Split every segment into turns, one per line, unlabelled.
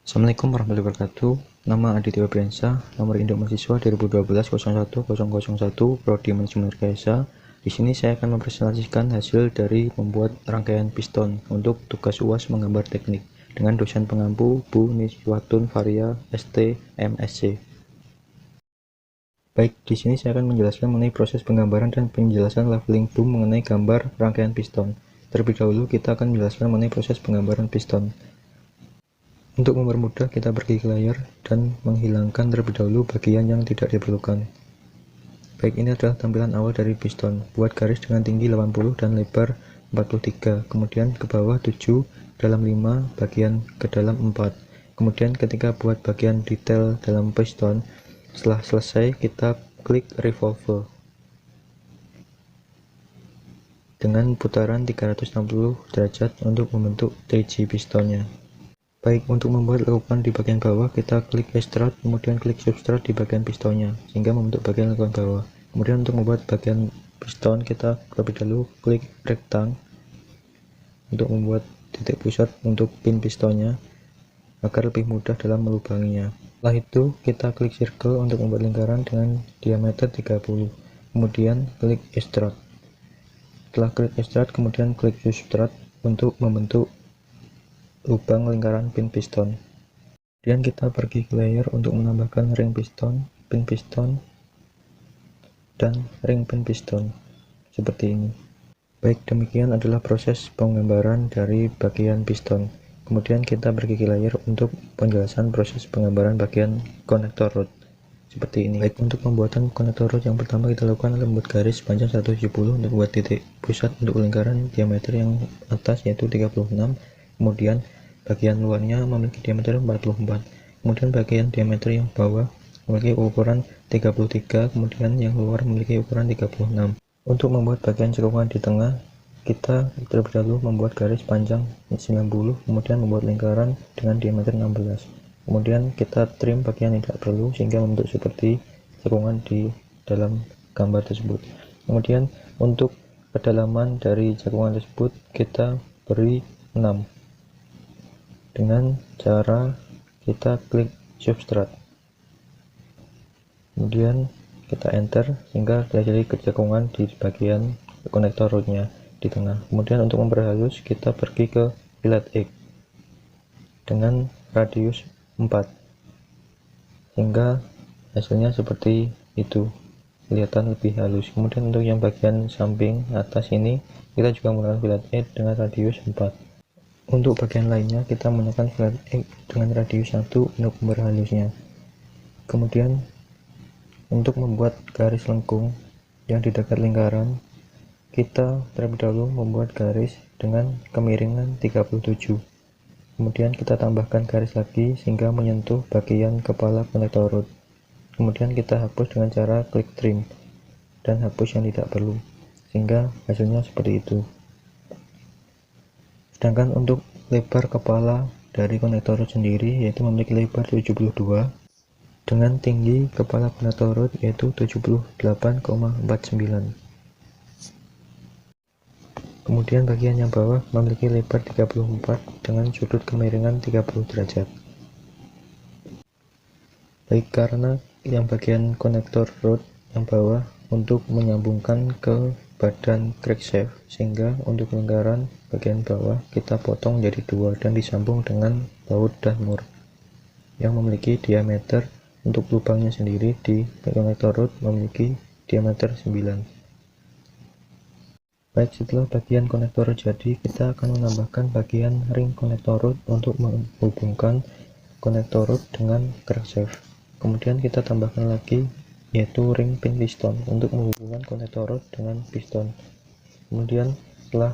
Assalamualaikum warahmatullahi wabarakatuh. Nama Aditya Febriansyah, nomor induk mahasiswa 2012 01 Prodi Manajemen Rekayasa. Di sini saya akan mempresentasikan hasil dari membuat rangkaian piston untuk tugas UAS menggambar teknik dengan dosen pengampu Bu Niswatun Faria ST MSc. Baik, di sini saya akan menjelaskan mengenai proses penggambaran dan penjelasan leveling boom mengenai gambar rangkaian piston. Terlebih dahulu kita akan menjelaskan mengenai proses penggambaran piston. Untuk mempermudah, kita pergi ke layar dan menghilangkan terlebih dahulu bagian yang tidak diperlukan. Baik, ini adalah tampilan awal dari piston. Buat garis dengan tinggi 80 dan lebar 43, kemudian ke bawah 7, dalam 5, bagian ke dalam 4. Kemudian ketika buat bagian detail dalam piston, setelah selesai kita klik revolve dengan putaran 360 derajat untuk membentuk 3G pistonnya. Baik, untuk membuat lekukan di bagian bawah, kita klik extrude, kemudian klik subtract di bagian pistonnya, sehingga membentuk bagian lekukan bawah. Kemudian untuk membuat bagian piston, kita terlebih dahulu klik rectangle untuk membuat titik pusat untuk pin pistonnya, agar lebih mudah dalam melubanginya. Setelah itu, kita klik circle untuk membuat lingkaran dengan diameter 30. Kemudian klik extrude. Setelah klik extrude, kemudian klik subtract untuk membentuk lubang lingkaran pin piston. Kemudian kita pergi ke layer untuk menambahkan ring piston, pin piston, dan ring pin piston seperti ini. Baik, demikian adalah proses penggambaran dari bagian piston. Kemudian kita pergi ke layer untuk penjelasan proses penggambaran bagian konektor rod seperti ini. Baik, untuk pembuatan konektor rod yang pertama kita lakukan adalah membuat garis panjang 170 untuk buat titik pusat untuk lingkaran diameter yang atas yaitu 36. Kemudian bagian luarnya memiliki diameter 44. Kemudian bagian diameter yang bawah memiliki ukuran 33, kemudian yang luar memiliki ukuran 36. Untuk membuat bagian cekungan di tengah, kita terlebih dahulu membuat garis panjang 90, kemudian membuat lingkaran dengan diameter 16. Kemudian kita trim bagian yang tidak perlu sehingga membentuk seperti cekungan di dalam gambar tersebut. Kemudian untuk kedalaman dari cekungan tersebut kita beri 6 dengan cara kita klik subtract, kemudian kita enter sehingga terjadi kecekungan di bagian konektor rodnya di tengah. Kemudian untuk memperhalus kita pergi ke fillet X dengan radius 4 sehingga hasilnya seperti itu, kelihatan lebih halus. Kemudian untuk yang bagian samping atas ini kita juga menggunakan fillet X dengan radius 4. Untuk bagian lainnya kita menggunakan fillet X dengan radius 1 untuk memperhalusnya. Kemudian untuk membuat garis lengkung yang di dekat lingkaran, kita terlebih dahulu membuat garis dengan kemiringan 37. Kemudian kita tambahkan garis lagi sehingga menyentuh bagian kepala konektor rod. Kemudian kita hapus dengan cara klik trim dan hapus yang tidak perlu, sehingga hasilnya seperti itu. Sedangkan untuk lebar kepala dari konektor rod sendiri yaitu memiliki lebar 72 dengan tinggi kepala konektor rod yaitu 78,49. Kemudian bagian yang bawah memiliki lebar 34 dengan sudut kemiringan 30 derajat. Baik, karena yang bagian konektor rod yang bawah untuk menyambungkan ke badan crankshaft, sehingga untuk lingkaran bagian bawah kita potong jadi 2 dan disambung dengan baut dan mur yang memiliki diameter untuk lubangnya sendiri di konektor rod memiliki diameter 9. Baik, setelah bagian konektor rod jadi, kita akan menambahkan bagian ring konektor rod untuk menghubungkan konektor rod dengan crankshaft. Kemudian kita tambahkan lagi yaitu ring pin piston untuk menghubungkan konektor rod dengan piston. Kemudian setelah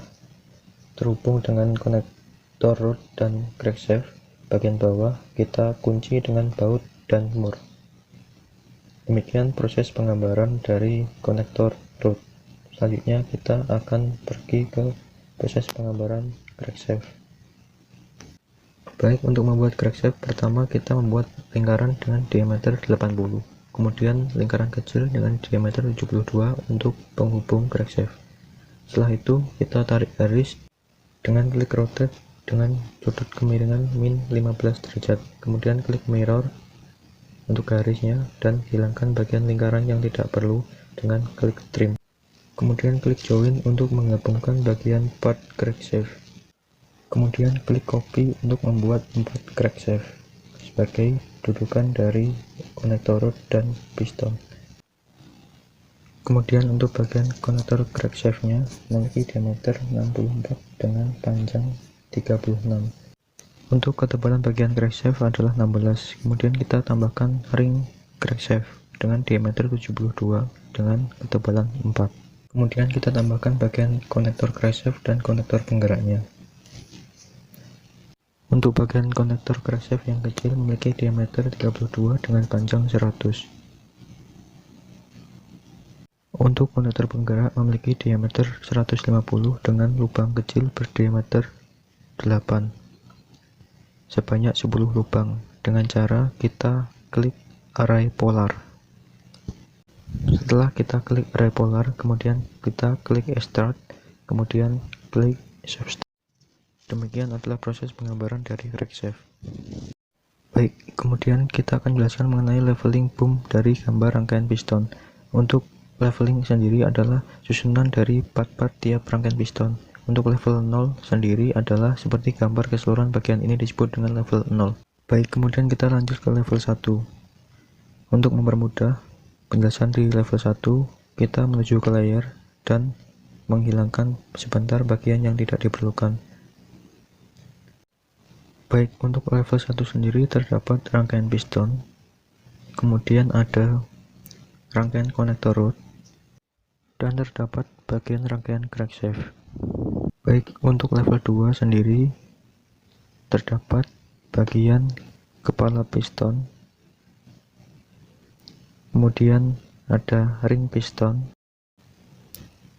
terhubung dengan konektor rod dan crankshaft bagian bawah, kita kunci dengan baut dan mur. Demikian proses penggambaran dari konektor rod. Selanjutnya kita akan pergi ke proses penggambaran crankshaft. Baik, untuk membuat crankshaft pertama kita membuat lingkaran dengan diameter 80, kemudian lingkaran kecil dengan diameter 72 untuk penghubung crankshaft. Setelah itu kita tarik garis dengan klik rotate dengan sudut kemiringan min 15 derajat. Kemudian klik mirror untuk garisnya dan hilangkan bagian lingkaran yang tidak perlu dengan klik trim. Kemudian klik join untuk menggabungkan bagian part crankshaft. Kemudian klik copy untuk membuat 4 crankshaft sebagai dudukan dari konektor rod dan piston. Kemudian untuk bagian konektor crankshaft-nya memiliki diameter 64 dengan panjang 36. Untuk ketebalan bagian crankshaft adalah 16. Kemudian kita tambahkan ring crankshaft dengan diameter 72 dengan ketebalan 4. Kemudian kita tambahkan bagian konektor crankshaft dan konektor penggeraknya. Untuk bagian konektor crankshaft yang kecil memiliki diameter 32 dengan panjang 100. Untuk konektor penggerak memiliki diameter 150 dengan lubang kecil berdiameter 8 sebanyak 10 lubang dengan cara kita klik array polar. Setelah kita klik array polar, kemudian kita klik extrude, kemudian klik subtract. Demikian adalah proses penggambaran dari crankshaft. Baik, kemudian kita akan jelaskan mengenai leveling boom dari gambar rangkaian piston. Untuk leveling sendiri adalah susunan dari part-part tiap rangkaian piston. Untuk level 0 sendiri adalah seperti gambar keseluruhan bagian ini disebut dengan level 0. Baik, kemudian kita lanjut ke level 1. Untuk mempermudah penjelasan di level 1, kita menuju ke layer dan menghilangkan sebentar bagian yang tidak diperlukan. Baik, untuk level 1 sendiri terdapat rangkaian piston, kemudian ada rangkaian konektor rod, dan terdapat bagian rangkaian crankshaft. Baik, untuk level 2 sendiri terdapat bagian kepala piston, kemudian ada ring piston,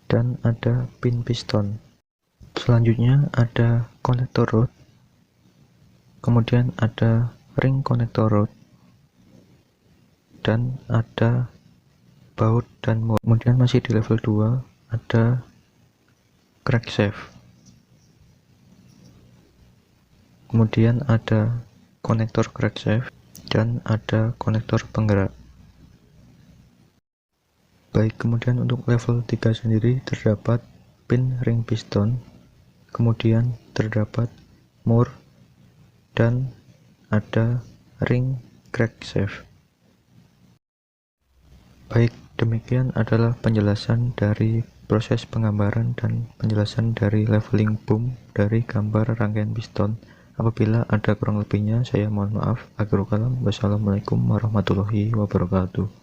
dan ada pin piston. Selanjutnya ada konektor rod, kemudian ada ring konektor rod, dan ada baut dan mold. Kemudian masih di level 2 ada crankshaft, kemudian ada konektor crankshaft dan ada konektor penggerak. Baik, kemudian untuk level 3 sendiri terdapat pin ring piston, kemudian terdapat mold dan ada ring crankshaft. Baik, demikian adalah penjelasan dari proses penggambaran dan penjelasan dari leveling boom dari gambar rangkaian piston. Apabila ada kurang lebihnya, saya mohon maaf. Akhirul kalam, wassalamualaikum warahmatullahi wabarakatuh.